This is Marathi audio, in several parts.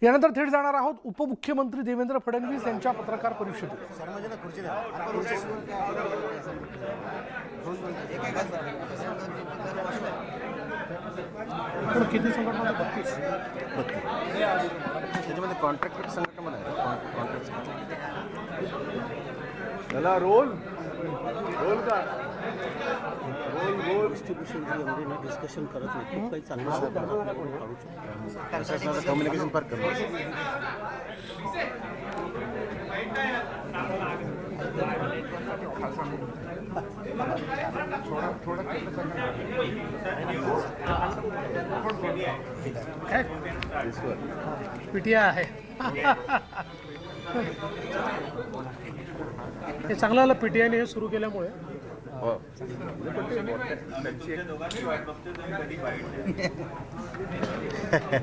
यानंतर थेट जाणार आहोत उपमुख्यमंत्री देवेंद्र फडणवीस यांच्या पत्रकार परिषदेत। पण किती संघटना? 32 त्याच्यामध्ये कॉन्ट्रॅक्ट संघटना आहे। कॉन्ट्रॅक्ट चला रोल का रोल डिस्ट्रीब्युशन डिस्कशन करत नाही, खूप काही चांगलं प्रशासनाचं कम्युनिकेशन फार कमी पीटीआय आहे। हे चांगलं आलं पीटीआयने हे सुरू केल्यामुळे।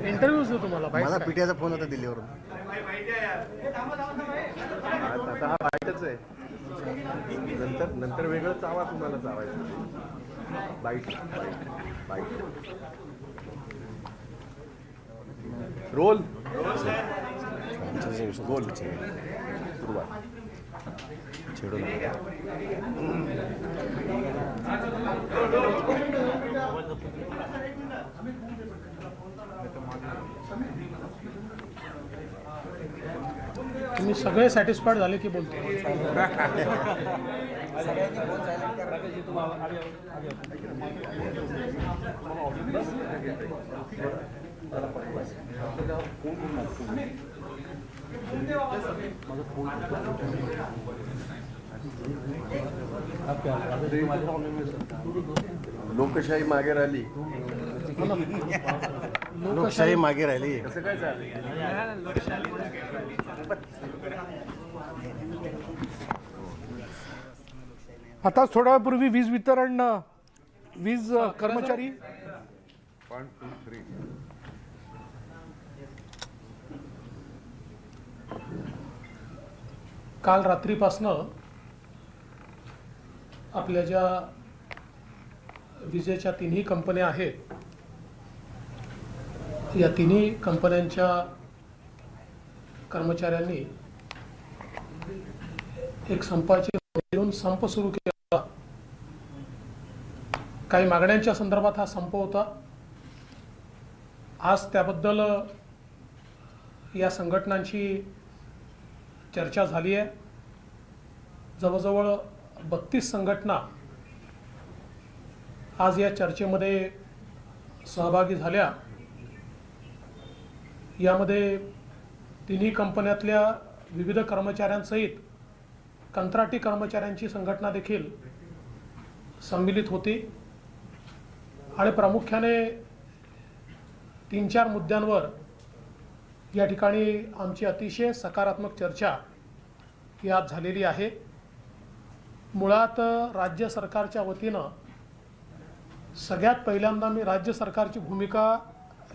इंटरव्ह्यूज देतो तुम्हाला मला पीटीआयचा फोन होता दिल्लीवरून। आता हा बाईटच आहे, नंतर वेगळं चावा तुम्हाला चावायचं। बाईट रोल बोल सुरुवात छेडू नका। तुम्ही सगळे सॅटिस्फाईड झाले की बोलतो? लोकशाही मागे राहिली, लोकशाही मागे राहिली। कसं काय चाललं? आता थोड्या वेळापूर्वी वीज कर्मचारी काल रात्रीपासनं आपल्या ज्या विजेच्या तिन्ही कंपन्या आहेत, या तिन्ही कंपन्यांच्या कर्मचाऱ्यांनी एक संपाची घेऊन संप सुरू केला। काही मागण्यांच्या संदर्भात हा संप होता। आज त्याबद्दल या संघटनांची चर्चा झाली आहे। जवळजवळ 32 संघटना आज या चर्चेमध्ये सहभागी झाल्या। यामध्ये तिन्ही कंपन्यातल्या विविध कर्मचाऱ्यांसहित कंत्राटी कर्मचाऱ्यांची संघटना देखील सम्मिलित होती आणि प्रामुख्याने 3-4 मुद्द्यांवर या ठिकाणी आमची अतिशय सकारात्मक चर्चा यात झालेली आहे। मुळात राज्य सरकारच्या वतीनं सगळ्यात पहिल्यांदा मी राज्य सरकारची भूमिका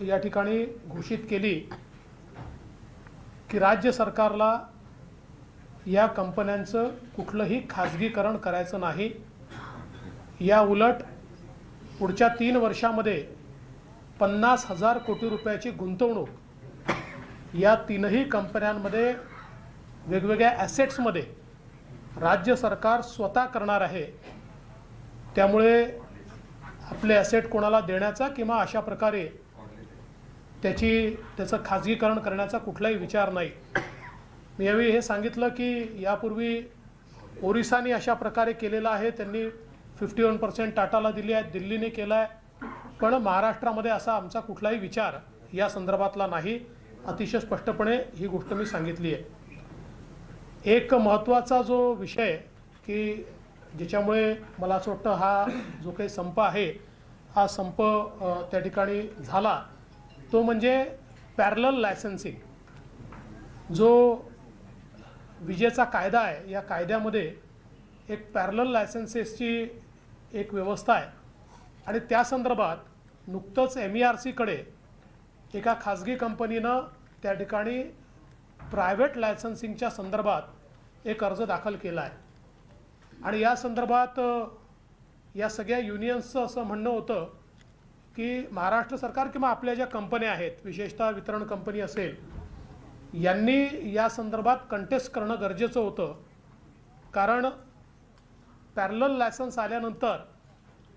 या ठिकाणी घोषित केली की राज्य सरकारला या कंपन्यांचं कुठलंही खाजगीकरण करायचं नाही। या उलट पुढच्या 3 वर्षामध्ये 50,000 कोटी रुपयाची गुंतवणूक या तीनही कंपन्यांमध्ये वेगवेगळ्या ॲसेट्समध्ये राज्य सरकार स्वतः करणार आहे। त्यामुळे आपले ॲसेट कोणाला देण्याचा किंवा अशा प्रकारे त्याचं खाजगीकरण करण्याचा कुठलाही विचार नाही। मी यावेळी हे सांगितलं की यापूर्वी ओरिसाने अशा प्रकारे केलेलं आहे, त्यांनी 51% टाटाला दिली आहे, दिल्लीने केला आहे, पण महाराष्ट्रामध्ये असा आमचा कुठलाही विचार या संदर्भातला नाही। अतिशय स्पष्टपणे ही गोष्ट मी सांगितली आहे। एक महत्त्वाचा जो विषय की ज्याच्यामुळे मला असं वाटतं हा जो काही संप आहे, हा संप त्या ठिकाणी झाला, तो म्हणजे पॅरलल लायसन्सिंग। जो विजेचा कायदा आहे, या कायद्यामध्ये एक पॅरलल लायसन्सेसची एक व्यवस्था आहे आणि त्या संदर्भात नुकतंच MERCकडे एका खाजगी कंपनीनं त्या ठिकाणी प्रायव्हेट लायसन्सिंगच्या संदर्भात एक अर्ज दाखल केला आहे आणि या संदर्भात या सगळ्या युनियन्सचं असं म्हणणं होतं की महाराष्ट्र सरकार किंवा आपल्या ज्या कंपन्या आहेत, विशेषतः वितरण कंपनी असेल यांनी या संदर्भात कंटेस्ट करणं गरजेचं होतं, कारण पॅरलल लायसन्स आल्यानंतर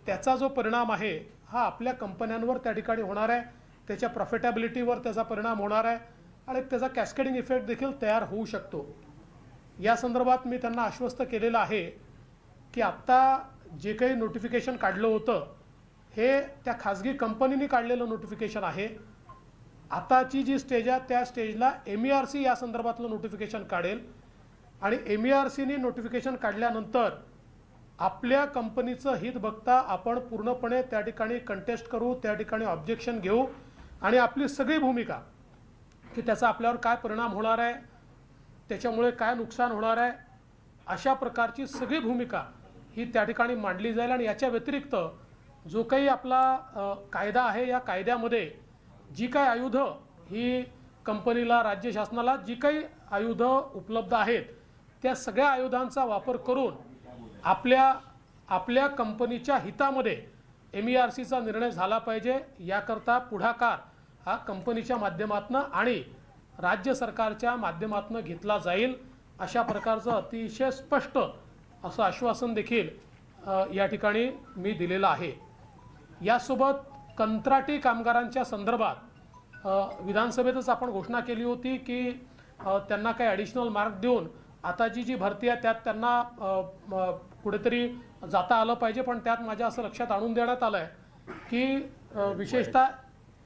त्याचा जो परिणाम आहे हा आपल्या कंपन्यांवर त्या ठिकाणी होणार आहे, त्याच्या प्रॉफिटेबिलिटीवर त्याचा परिणाम होणार आहे आणि त्याचा कॅस्केडिंग इफेक्ट देखील तयार होऊ शकतो. या संदर्भात मी त्यांना आश्वस्त केलेलं आहे की आत्ता जे काही नोटिफिकेशन काढलं होतं हे त्या खाजगी कंपनीने काढलेलं नोटिफिकेशन आहे. आताची जी स्टेज आहे त्या स्टेजला MERC या संदर्भातलं नोटिफिकेशन काढेल आणि MERCने नोटिफिकेशन काढल्यानंतर आपल्या कंपनीचं हित बघता आपण पूर्णपणे त्या ठिकाणी कंटेस्ट करू, त्या ठिकाणी ऑब्जेक्शन घेऊ आणि आपली सगळी भूमिका की त्याचा आपल्यावर काय परिणाम होणार आहे, त्याच्यामुळे काय नुकसान होणार आहे, अशा प्रकारची सगळी भूमिका ही त्या ठिकाणी मांडली जाईल. आणि याच्या व्यतिरिक्त जो काही आपला कायदा आहे या कायद्यामध्ये जी काही आयुधं ही कंपनीला, राज्य शासनाला जी काही आयुधं उपलब्ध आहेत त्या सगळ्या आयुधांचा वापर करून आपल्या कंपनीच्या हितामध्ये MERCचा निर्णय झाला पाहिजे. याकरता पुढाकार हा कंपनीच्या माध्यमातून आणि राज्य सरकारच्या माध्यमातून घेतला जाईल, अशा प्रकारचं अतिशय स्पष्ट असं आश्वासन देखील या ठिकाणी मी दिलेलं आहे. यासोबत कंत्राटी कामगारांच्या संदर्भात विधानसभेतच आपण घोषणा केली होती की त्यांना काही ॲडिशनल मार्क देऊन आता जी भरती आहे त्यात त्यांना कुठेतरी जाता आलं पाहिजे. पण त्यात माझ्या असं लक्षात आणून देण्यात आलं आहे की विशेषतः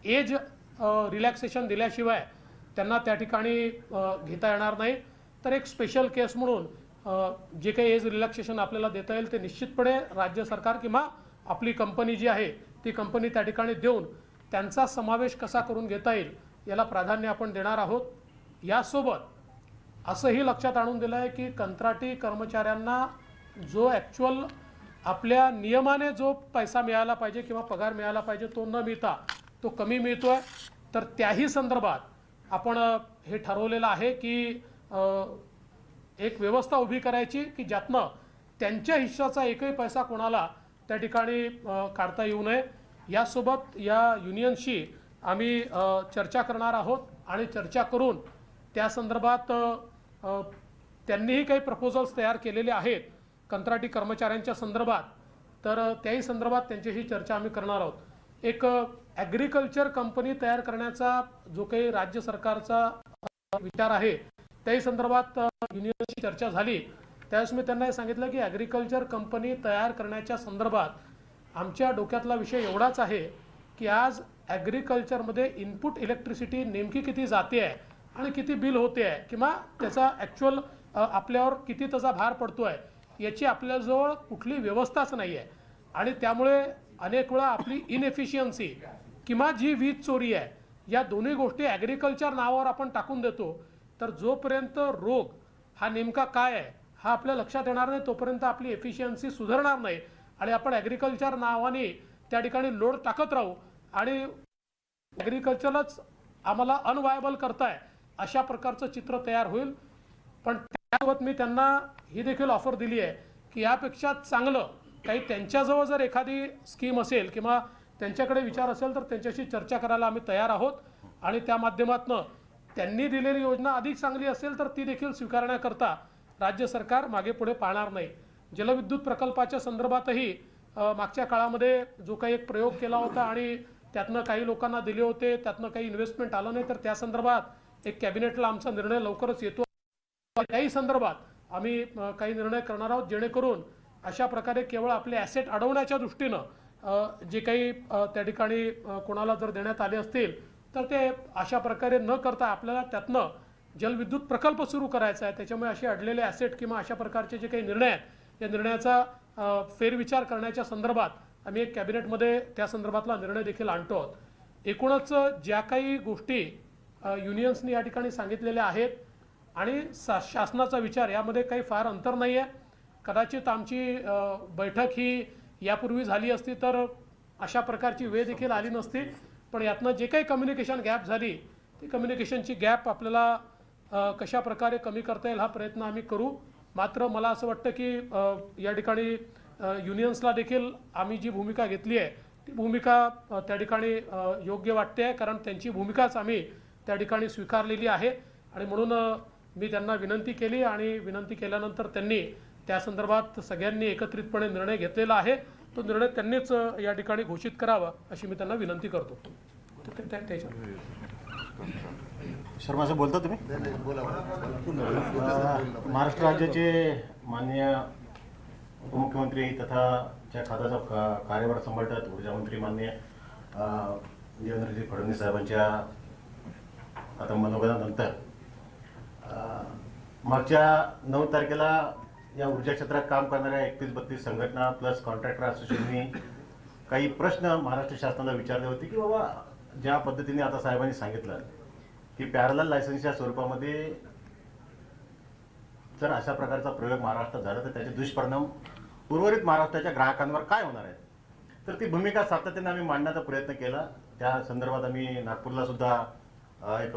एज रिलॅक्सेशन दिल्याशिवाय त्यांना त्या ठिकाणी घेता येणार नाही. तर एक स्पेशल केस म्हणून जे काही एज रिलॅक्सेशन आपल्याला देता येईल ते निश्चितपणे राज्य सरकार किंवा आपली कंपनी जी आहे ती कंपनी त्या ठिकाणी देऊन त्यांचा समावेश कसा करून घेता येईल याला प्राधान्य आपण देणार आहोत. यासोबत असंही लक्षात आणून दिलं आहे की कंत्राटी कर्मचाऱ्यांना जो ॲक्च्युअल आपल्या नियमाने जो पैसा मिळाला पाहिजे किंवा पगार मिळाला पाहिजे तो न मिळता तो कमी मिळतो आहे. तर त्याही संदर्भात आपण हे ठरवलेलं आहे की एक व्यवस्था उभी करायची की ज्यातनं त्यांच्या हिश्शाचा एकही पैसा कोणाला त्या ठिकाणी काढता येऊ नये. यासोबत या युनियनशी आम्ही चर्चा करणार आहोत आणि चर्चा करून त्या संदर्भात त्यांनीही काही प्रपोजल्स तयार केलेले आहेत कंत्राटी कर्मचाऱ्यांच्या संदर्भात, तर त्याही संदर्भात त्यांच्याशी चर्चा आम्ही करणार आहोत. एक ॲग्रिकल्चर कंपनी तयार करण्याचा जो काही राज्य सरकारचा विचार आहे त्याही संदर्भात युनियनशी चर्चा झाली. त्यावेळेस मी त्यांना हे सांगितलं की ॲग्रिकल्चर कंपनी तयार करण्याच्या संदर्भात आमच्या डोक्यातला विषय एवढाच आहे की आज ॲग्रिकल्चरमध्ये इनपुट इलेक्ट्रिसिटी नेमकी किती जाते आहे आणि किती बिल होते आहे किंवा त्याचा ॲक्च्युअल आपल्यावर किती त्याचा भार पडतो आहे याची आपल्याजवळ कुठली व्यवस्थाच नाही आहे. आणि त्यामुळे अनेक वेळा आपली इनएफिशियन्सी किंवा जी वीज चोरी आहे या दोन्ही गोष्टी ॲग्रिकल्चर नावावर आपण टाकून देतो. तर जोपर्यंत रोग हा नेमका काय आहे हा आपल्या लक्षात येणार नाही तोपर्यंत आपली एफिशियन्सी सुधारणार नाही आणि आपण ॲग्रिकल्चर नावाने त्या ठिकाणी लोड टाकत राहू आणि ॲग्रिकल्चरलाच आम्हाला अनवायबल करताय अशा प्रकारचं चित्र तयार होईल. पण त्यासोबत मी त्यांना ही देखील ऑफर दिली आहे की यापेक्षा चांगलं काही त्यांच्याजवळ जर एखादी स्कीम असेल किंवा त्यांच्याकडे विचार असेल तर त्यांच्याशी चर्चा करायला आम्ही तयार आहोत आणि त्या माध्यमातून त्यांनी दिलेली योजना अधिक चांगली असेल तर ती देखील स्वीकारण्याकरता राज्य सरकार मागे पुढे पाहणार नाही. जलविद्युत प्रकल्पाच्या संदर्भातही मागच्या काळामध्ये जो काही एक प्रयोग केला होता आणि त्यातनं काही लोकांना दिले होते, त्यातनं काही इन्व्हेस्टमेंट आलं नाही, तर त्या संदर्भात एक कॅबिनेटला आमचा निर्णय लवकरच येतो. त्याही संदर्भात आम्ही काही निर्णय करणार आहोत जेणेकरून अशा प्रकारे केवळ आपले ॲसेट अडवण्याच्या दृष्टीनं जे काही त्या ठिकाणी कोणाला जर देण्यात आले असतील तर ते अशा प्रकारे न करता आपल्याला त्यातनं जलविद्युत प्रकल्प सुरू करायचा आहे. त्याच्यामुळे असे अडलेले ॲसेट किंवा अशा प्रकारचे जे काही निर्णय आहेत या निर्णयाचा फेरविचार करण्याच्या संदर्भात आम्ही एक कॅबिनेटमध्ये त्या संदर्भातला निर्णय देखील आणतो आहोत. एकूणच ज्या काही गोष्टी युनियन्सनी या ठिकाणी सांगितलेल्या आहेत आणि शासनाचा विचार यामध्ये काही फार अंतर नाही आहे. कदाचित आमची बैठक ही यापूर्वी झाली असती तर अशा प्रकारची वेळ देखील आली नसती. पण यातनं जे काही कम्युनिकेशन गॅप झाली ती कम्युनिकेशनची गॅप आपल्याला कशा प्रकारे कमी करता येईल हा प्रयत्न आम्ही करू. मात्र मला असं वाटतं की या ठिकाणी युनियन्सला देखील आम्ही जी भूमिका घेतली आहे ती भूमिका त्या ठिकाणी योग्य वाटते आहे, कारण त्यांची भूमिकाच आम्ही त्या ठिकाणी स्वीकारलेली आहे. आणि म्हणून मी त्यांना विनंती केली आणि विनंती केल्यानंतर त्यांनी त्या संदर्भात सगळ्यांनी एकत्रितपणे निर्णय घेतलेला आहे. तो निर्णय त्यांनीच या ठिकाणी घोषित करावा अशी मी त्यांना विनंती करतो. शर्मा साहेब बोलता तुम्ही? महाराष्ट्र राज्याचे माननीय उपमुख्यमंत्री तथा ज्या खात्याचा कार्यभार सांभाळतात ऊर्जा मंत्री माननीय देवेंद्रजी फडणवीस साहेबांच्या आता मनोगतानंतर मागच्या 9 तारखेला या ऊर्जा क्षेत्रात काम करणाऱ्या 31-32 संघटना प्लस कॉन्ट्रॅक्टर असोसिएशननी काही प्रश्न महाराष्ट्र शासनाला विचारले होते की बाबा ज्या पद्धतीने आता साहेबांनी सांगितलं की पॅरलल लायसन्सच्या स्वरूपामध्ये जर अशा प्रकारचा प्रयोग महाराष्ट्रात झाला तर त्याचे दुष्परिणाम उर्वरित महाराष्ट्राच्या ग्राहकांवर काय होणार आहेत. तर ती भूमिका सातत्याने आम्ही मांडण्याचा प्रयत्न केला. त्या संदर्भात आम्ही नागपूरला सुद्धा एक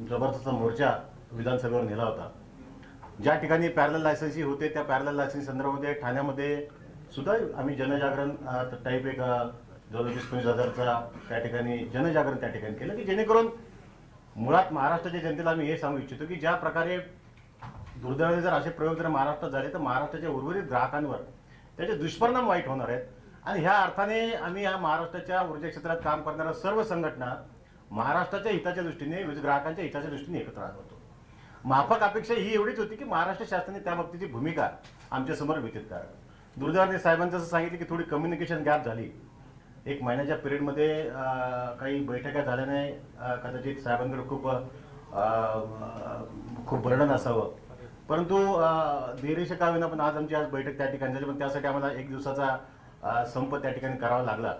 जबरदस्त मोर्चा विधानसभेवर नेला होता. ज्या ठिकाणी पॅरलल लायसन्स होते त्या पॅरलल लायसन्स संदर्भामध्ये ठाण्यामध्ये सुद्धा आम्ही जनजागरण टाईप एक जवळ 20-25,000चा त्या ठिकाणी जनजागरण त्या ठिकाणी केलं की जेणेकरून मुळात महाराष्ट्राच्या जनतेला आम्ही हे सांगू इच्छितो की ज्या प्रकारे दुर्दैवाने जर असे प्रयोग जर महाराष्ट्रात झाले तर महाराष्ट्राच्या उर्वरित ग्राहकांवर त्याचे दुष्परिणाम वाईट होणार आहेत. आणि ह्या अर्थाने आम्ही या महाराष्ट्राच्या ऊर्जा क्षेत्रात काम करणाऱ्या सर्व संघटना महाराष्ट्राच्या हिताच्या दृष्टीने ग्राहकांच्या हिताच्या दृष्टीने एकत्र आलो होतो. माफक अपेक्षा ही एवढीच होती की महाराष्ट्र शासनाने त्या बाबतीची भूमिका आमच्यासमोर व्यतीत करावी. दुर्दैवाने साहेबांचं असं सांगितलं की थोडी कम्युनिकेशन गॅप झाली. 1 महिन्याच्या पिरियडमध्ये काही बैठका झाल्याने कदाचित साहेबांकडे खूप बर्डन असावं. परंतु धैर्यशीर का होईना पण आज बैठक त्या ठिकाणी झाली. पण त्यासाठी आम्हाला 1 दिवसाचा संप त्या ठिकाणी करावा लागला.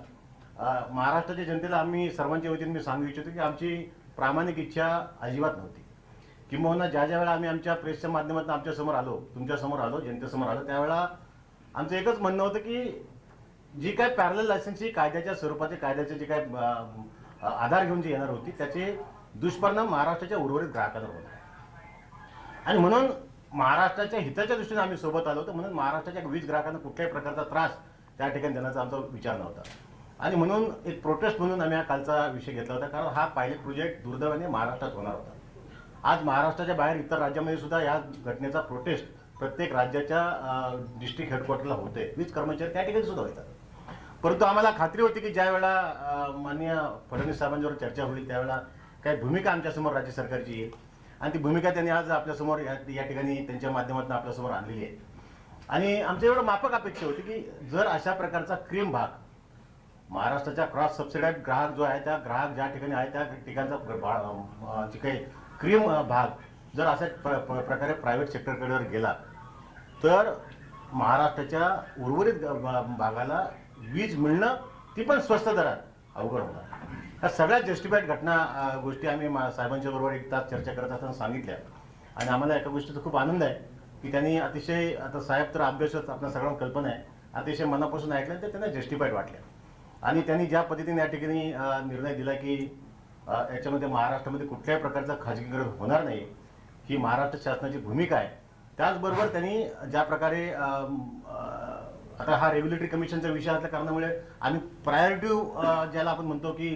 महाराष्ट्राच्या जनतेला आम्ही सर्वांच्या वतीने मी सांगू इच्छितो की आमची प्रामाणिक इच्छा अजिबात नव्हती. किंबहुना ज्या वेळा आम्ही आमच्या प्रेसच्या माध्यमातून आमच्यासमोर आलो, तुमच्यासमोर आलो, जनतेसमोर आलो, त्यावेळेला आमचं एकच म्हणणं होतं की जी काय पॅरलल लायसन्सची कायद्याच्या स्वरूपाचे कायद्याचे जे काय आधार घेऊन जी येणार होती त्याचे दुष्परिणाम महाराष्ट्राच्या उर्वरित ग्राहकांवर होणार. आणि म्हणून महाराष्ट्राच्या हिताच्या दृष्टीने आम्ही सोबत आलो होतो. म्हणून महाराष्ट्राच्या वीज ग्राहकांना कुठल्याही प्रकारचा त्रास त्या ठिकाणी देण्याचा आमचा विचार नव्हता. आणि म्हणून एक प्रोटेस्ट म्हणून आम्ही हा कालचा विषय घेतला होता. कारण हा पायलट प्रोजेक्ट दुर्दैवाने महाराष्ट्रात होणार होता. आज महाराष्ट्राच्या बाहेर इतर राज्यामध्ये सुद्धा या घटनेचा प्रोटेस्ट प्रत्येक राज्याच्या डिस्ट्रिक्ट हेडक्वार्टरला होते. वीज कर्मचारी त्या ठिकाणी सुद्धा होतात. परंतु आम्हाला खात्री होती की ज्या वेळेला माननीय फडणवीस साहेबांच्यावर चर्चा होईल त्यावेळेला काही भूमिका आमच्यासमोर राज्य सरकारची येईल आणि ती भूमिका त्यांनी आज आपल्यासमोर या ठिकाणी त्यांच्या माध्यमातून आपल्यासमोर आणलेली आहे. आणि आमच्या एवढं माफक अपेक्षा होती की जर अशा प्रकारचा क्रीम भाग महाराष्ट्राच्या क्रॉस सबसिडाईड ग्राहक जो आहे त्या ग्राहक ज्या ठिकाणी आहे त्या ठिकाणचा जे काही क्रीम भाग जर अशा प्रकारे प्रायव्हेट सेक्टरकडे गेला तर महाराष्ट्राच्या उर्वरित भागाला वीज मिळणं ती पण स्वस्त दरात अवघड होणार. ह्या सगळ्या जस्टिफाईड गोष्टी आम्ही साहेबांच्या बरोबर 1 तास चर्चा करत असताना सांगितल्या. आणि आम्हाला एका गोष्टीचा खूप आनंद आहे की त्यांनी अतिशय आता साहेब तर अभ्यासच आपल्या सगळ्यांना कल्पना आहे अतिशय मनापासून ऐकलं तर त्यांना जस्टिफाईड वाटल्या. आणि त्यांनी ज्या पद्धतीने या ठिकाणी निर्णय दिला की याच्यामध्ये महाराष्ट्रामध्ये कुठल्याही प्रकारचं खाजगीकरण होणार नाही ही महाराष्ट्र शासनाची भूमिका आहे. त्याचबरोबर त्यांनी ज्या प्रकारे आता हा रेग्युलेटरी कमिशनचा विषय असल्या कारणामुळे आम्ही प्रायोरिटिव्ह ज्याला आपण म्हणतो की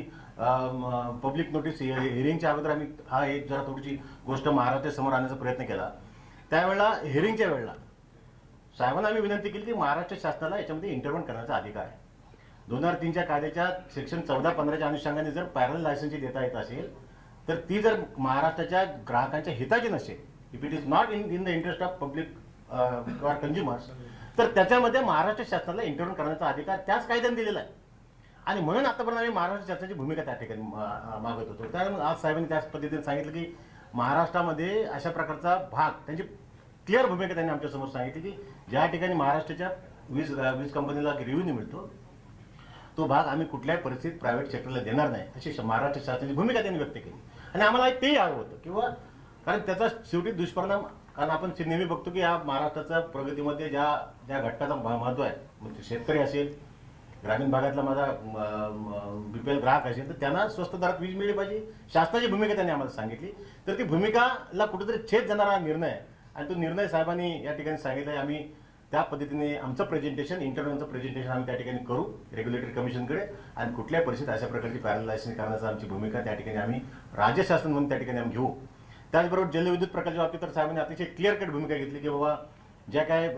पब्लिक नोटीस हिअरिंगच्या अगोदर आम्ही हा एक जरा थोडीशी गोष्ट महाराष्ट्रासमोर आणण्याचा प्रयत्न केला. त्यावेळेला हिअरिंगच्या वेळेला साहेबांना आम्ही विनंती केली की महाराष्ट्र शासनाला याच्यामध्ये इंटरव्हेंट करण्याचा अधिकार आहे. 2003च्या कायद्याच्या सेक्शन 14-15च्या अनुषंगाने जर पॅरलल लायसन्स देता येत असेल तर ती जर महाराष्ट्राच्या ग्राहकांच्या हिताची नसेल, if it is not in the interest of public or consumers, तर त्याच्यामध्ये महाराष्ट्र शासनाला इंटरव्हेंट करण्याचा अधिकार त्याच कायद्याने दिलेला आहे. आणि म्हणून आतापर्यंत आम्ही महाराष्ट्र शासनाची भूमिका त्या ठिकाणी मागत होतो. त्यामुळे आज साहेबांनी त्याच पद्धतीने सांगितलं की महाराष्ट्रामध्ये अशा प्रकारचा भाग त्यांची क्लिअर भूमिका त्यांनी आमच्यासमोर सांगितली की ज्या ठिकाणी महाराष्ट्राच्या वीज कंपनीला रेव्हेन्यू मिळतो तो भाग आम्ही कुठल्याही परिस्थितीत प्रायव्हेट सेक्टरला देणार नाही अशी महाराष्ट्र शासनाची भूमिका त्यांनी व्यक्त केली. आणि आम्हाला तेही हवं होतं किंवा कारण त्याचा शेवटी दुष्परिणाम कारण आपण नेहमी बघतो की या महाराष्ट्राच्या प्रगतीमध्ये ज्या घटकाचा महत्त्व आहे म्हणजे शेतकरी असेल, ग्रामीण भागातला माझा बीपीएल ग्राहक असेल तर त्यांना स्वस्त दरात वीज मिळली पाहिजे. शासनाची भूमिका त्यांनी आम्हाला सांगितली. तर ती भूमिकाला कुठेतरी छेद जाणारा निर्णय आहे आणि तो निर्णय साहेबांनी या ठिकाणी सांगितला आहे. आम्ही त्या पद्धतीने आमचं प्रेझेंटेशन इंटरव्ह्यूचं प्रेझेंटेशन आम्ही त्या ठिकाणी करू रेग्युलेटरी कमिशनकडे आणि कुठल्याही परिस्थितीत अशा प्रकारची पॅरलल लायसन्स करण्याची आमची भूमिका त्या ठिकाणी आम्ही राज्य शासन म्हणून त्या ठिकाणी आम्ही घेऊ. त्याचबरोबर जलविद्युत प्रकल्पाच्या बाबतीत तर साहेबांनी अतिशय क्लिअर कट भूमिका घेतली की बाबा ज्या काय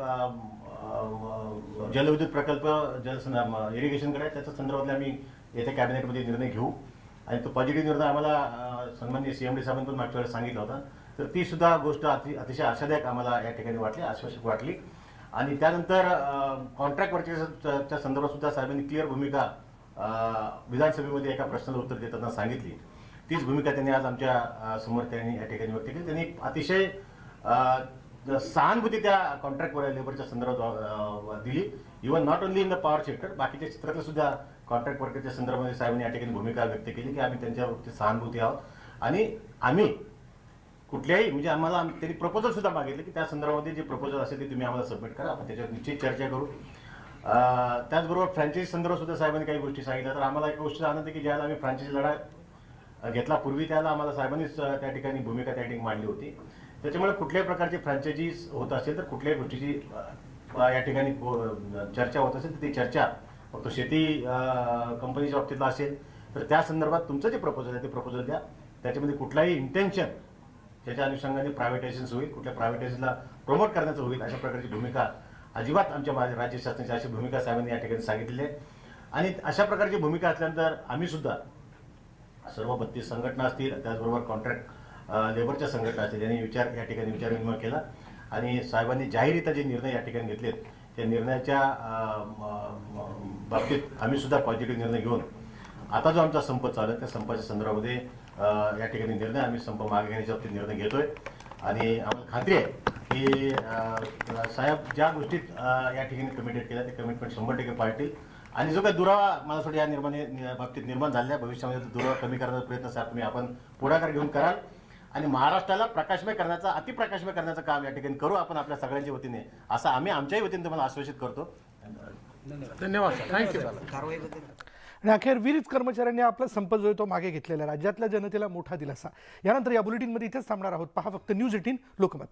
जलविद्युत प्रकल्प इरिगेशनकडे त्याच्या संदर्भातले आम्ही येत्या कॅबिनेटमध्ये निर्णय घेऊ आणि तो पॉझिटिव्ह निर्णय आम्हाला सन्माननीय CMD साहेबांनी पण मागच्या वेळेस सांगितलं होता. तर ती सुद्धा गोष्ट अतिशय आशादायक आम्हाला या ठिकाणी वाटली, आश्वासक वाटली. आणि त्यानंतर कॉन्ट्रॅक्ट वर्कर्सच्या संदर्भात सुद्धा साहेबांनी क्लिअर भूमिका विधानसभेमध्ये एका प्रश्नाला उत्तर देताना सांगितली. तीच भूमिका त्यांनी आज आमच्या समोर त्यांनी या ठिकाणी व्यक्त केली. त्यांनी अतिशय सहानुभूती त्या कॉन्ट्रॅक्ट लेबरच्या संदर्भात दिली. Even not only in the power sector, बाकीच्या क्षेत्रातल्या सुद्धा कॉन्ट्रॅक्ट वर्करच्या संदर्भामध्ये साहेबांनी या ठिकाणी भूमिका व्यक्त केली की आम्ही त्यांच्या बाबतीत सहानुभूती आहोत आणि आम्ही कुठल्याही म्हणजे आम्हाला त्यांनी प्रपोजल सुद्धा मागितले की त्या संदर्भामध्ये जे प्रपोजल असेल ते तुम्ही आम्हाला सबमिट करा, आपण त्याच्यावर निश्चित चर्चा करू. त्याचबरोबर फ्रँचायझी संदर्भात सुद्धा साहेबांनी काही गोष्टी सांगितल्या. तर आम्हाला एक गोष्ट आनंद आहे की ज्याला आम्ही फ्रँचायझी लढा घेतला पूर्वी त्याला आम्हाला साहेबांनीच त्या ठिकाणी भूमिका त्या ठिकाणी मांडली होती. त्याच्यामुळे कुठल्याही प्रकारची फ्रँचायझीज होत असेल तर कुठल्याही गोष्टीची या ठिकाणी चर्चा होत असेल तर ती चर्चा फक्त शेती कंपनीच्या बाबतीतला असेल तर त्या संदर्भात तुमचं जे प्रपोजल आहे ते प्रपोजल द्या. त्याच्यामध्ये कुठलाही इंटेन्शन त्याच्या अनुषंगाने प्रायव्हेटायझेशन होईल, कुठल्या प्रायव्हेटायझेशनला प्रमोट करण्याचं होईल अशा प्रकारची भूमिका अजिबात आमच्या राज्य शासनाची अशी भूमिका साहेबांनी या ठिकाणी सांगितलेली आहे. आणि अशा प्रकारची भूमिका असल्यानंतर आम्ही सुद्धा सर्व 32 संघटना असतील, त्याचबरोबर कॉन्ट्रॅक्ट लेबरच्या संघटना असतील यांनी या ठिकाणी विचारविनिमय केला आणि साहेबांनी जाहीररित्या जे निर्णय या ठिकाणी घेतलेत त्या निर्णयाच्या बाबतीत आम्ही सुद्धा पॉझिटिव्ह निर्णय घेऊन आता जो आमचा संप चालू आहे त्या संपाच्या संदर्भामध्ये या ठिकाणी निर्णय आम्ही संप मागे घेण्याच्या बाबतीत निर्णय घेतोय. आणि आम्हाला खात्री आहे की साहेब ज्या गोष्टीत या ठिकाणी कमिटेड केल्या ते कमिटमेंट 100% पाळतील. आणि जो काही दुरावा मला वाटतं या बाबतीत निर्माण झालेला आहे भविष्यामध्ये दुरावा कमी करण्याचा प्रयत्न साहेब तुम्ही आपण पुढाकार घेऊन कराल आणि महाराष्ट्राला प्रकाशमय करण्याचा अतिप्रकाशमय करण्याचं काम या ठिकाणी करू आपण आपल्या सगळ्यांच्या वतीने, असं आम्ही आमच्याही वतीने तुम्हाला आश्वासित करतो. धन्यवाद. थँक्यू. आणि अखेर वीज कर्मचाऱ्यांनी आपला संप जो आहे तो मागे घेतलेला, राज्यातल्या जनतेला मोठा दिलासा. यानंतर या बुलेटिनमध्ये इथेच थांबणार आहोत. पहा फक्त न्यूज 18 लोकमत.